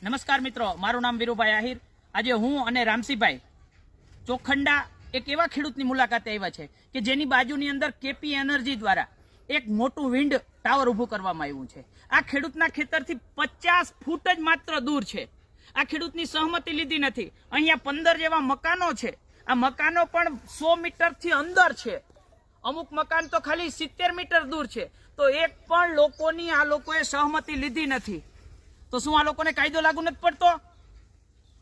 નમસ્કાર મિત્રો, મારું નામ વીરુભાઈ આહિર। આજે હું અને રામસિંહભાઈ ચોખંડા એક એવા ખેડૂતની મુલાકાતે આવ્યા છે કે જેની બાજુની અંદર કેપી એનર્જી દ્વારા એક મોટું વિન્ડ ટાવર ઊભું કરવામાં આવ્યું છે। આ ખેડૂતના ખેતરથી 50 ફૂટ જ માત્ર દૂર છે। આ ખેડૂતની સહમતિ લીધી નથી। અહીંયા 15 જેવા મકાનો છે। આ મકાનો પણ 100 મીટરથી અંદર છે। અમુક મકાન તો ખાલી 70 મીટર દૂર છે। તો એક પણ લોકોની આ લોકોએ સહમતિ લીધી નથી। તો શું આ લોકોને કાયદો લાગુ નથી પડતો?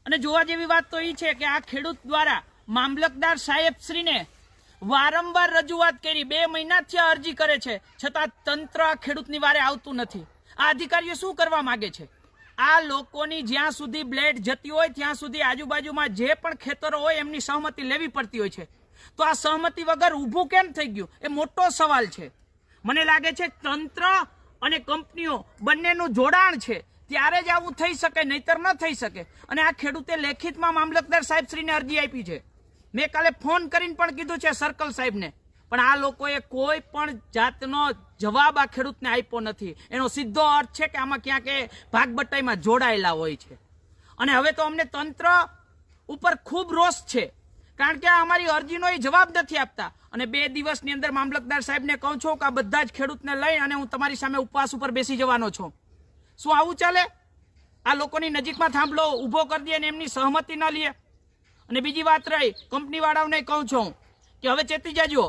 અને જોવા જેવી વાત તો એ છે કે આ ખેડૂત દ્વારા મામલતદાર સાહેબશ્રીને વારંવાર રજૂઆત કરી, 2 મહિનાથી અરજી કરે છે, છતાં તંત્ર આ ખેડૂતની વારે આવતું નથી। આ અધિકારીઓ શું કરવા માંગે છે? આ લોકોની જ્યાં સુધી બ્લેડ જતી હોય ત્યાં સુધી આજુબાજુમાં જે પણ ખેતરો હોય એમની સહમતિ લેવી પડતી હોય છે। તો આ સહમતિ વગર ઊભું કેમ થઈ ગયું એ મોટો સવાલ છે। મને લાગે છે તંત્ર અને કંપનીઓ બંનેનું જોડાણ છે ત્યારે જ આવું થઈ શકે, નહીતર ન થઈ શકે। અને આ ખેડૂતે લેખિતમાં મામલતદાર સાહેબશ્રીને અરજી આપી છે। મેં કાલે ફોન કરીને પણ કીધું છે સર્કલ સાહેબને, પણ આ લોકોએ કોઈ પણ જાતનો જવાબ આ ખેડૂતને આપ્યો નથી। એનો સીધો અર્થ છે કે આમાં ક્યાંક એ ભાગબટ્ટાઈમાં જોડાયેલા હોય છે। અને હવે તો અમને તંત્ર ઉપર ખૂબ રોષ છે, કારણ કે આ અમારી અરજીનો એ જવાબ નથી આપતા। અને 2 દિવસની અંદર મામલતદાર સાહેબને કહું છું કે આ બધા જ ખેડૂતને લઈ અને હું તમારી સામે ઉપવાસ ઉપર બેસી જવાનો છું। શું આવું ચાલે? આ લોકોની નજીકમાં થાંભલો ઊભો કરી દે અને એમની સહમતિ ન લે। અને બીજી વાત રહી, કંપની વાળાઓને કહું છું કે હવે ચેતી જાજો।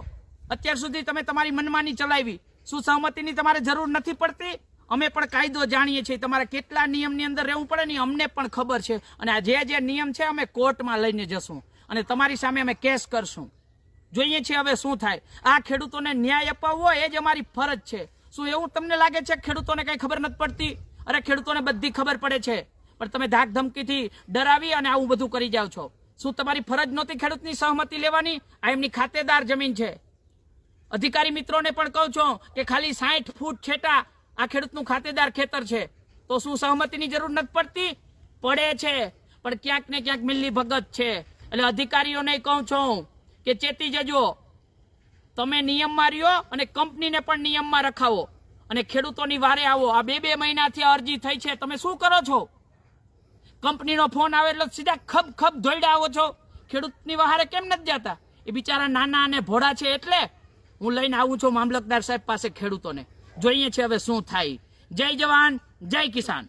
અત્યાર સુધી તમે તમારી મનમાની ચલાવી, શું સહમતિની તમારે જરૂર નથી પડતી? અમે પણ કાયદો જાણીએ છીએ, તમારે કેટલા નિયમની અંદર રહેવું પડે ને અમને પણ ખબર છે। અને આ જે નિયમ છે અમે કોર્ટમાં લઈને જશું અને તમારી સામે અમે કેસ કરશું। જોઈએ છીએ હવે શું થાય। આ ખેડૂતોને ન્યાય અપાવવો એ જ અમારી ફરજ છે। શું એવું તમને લાગે છે ખેડૂતોને કઈ ખબર નથી પડતી? અરે ખેડૂતોને બધી ખબર પડે છે, પણ તમે ધાક ધમકીથી ડરાવી અને આવું બધું કરી જાવ છો। શું તમારી ફરજ નહોતી ખેડૂતની સહમતિ લેવાની? આ એમની ખાતેદાર જમીન છે। અધિકારી મિત્રોને પણ કહું છું કે ખાલી 60 ફૂટ છેટા આ ખેડૂતનું ખાતેદાર ખેતર છે, તો શું સહમતિની જરૂર નથી પડતી? પડે છે, પણ ક્યાંક ને ક્યાંક મિલ્લી ભગત છે। એટલે અધિકારીઓને કહું છું કે ચેતી જજો, તમે નિયમમાં રહ્યો અને કંપનીને પણ નિયમમાં રખાવો અને ખેડૂતોની વારે આવો। આ 2 મહિનાથી અરજી થઈ છે, તમે શું કરો છો? કંપનીનો ફોન આવે એટલે સીધા ખબ ધોઈડા આવો છો। ખેડૂતની વહારે કેમ નથી જતા? એ બિચારા નાના અને ભોળા છે એટલે હું લઈને આવું છું મામલતદાર સાહેબ પાસે ખેડૂતોને। જોઈએ છે હવે શું થાય। જય જવાન, જય કિસાન।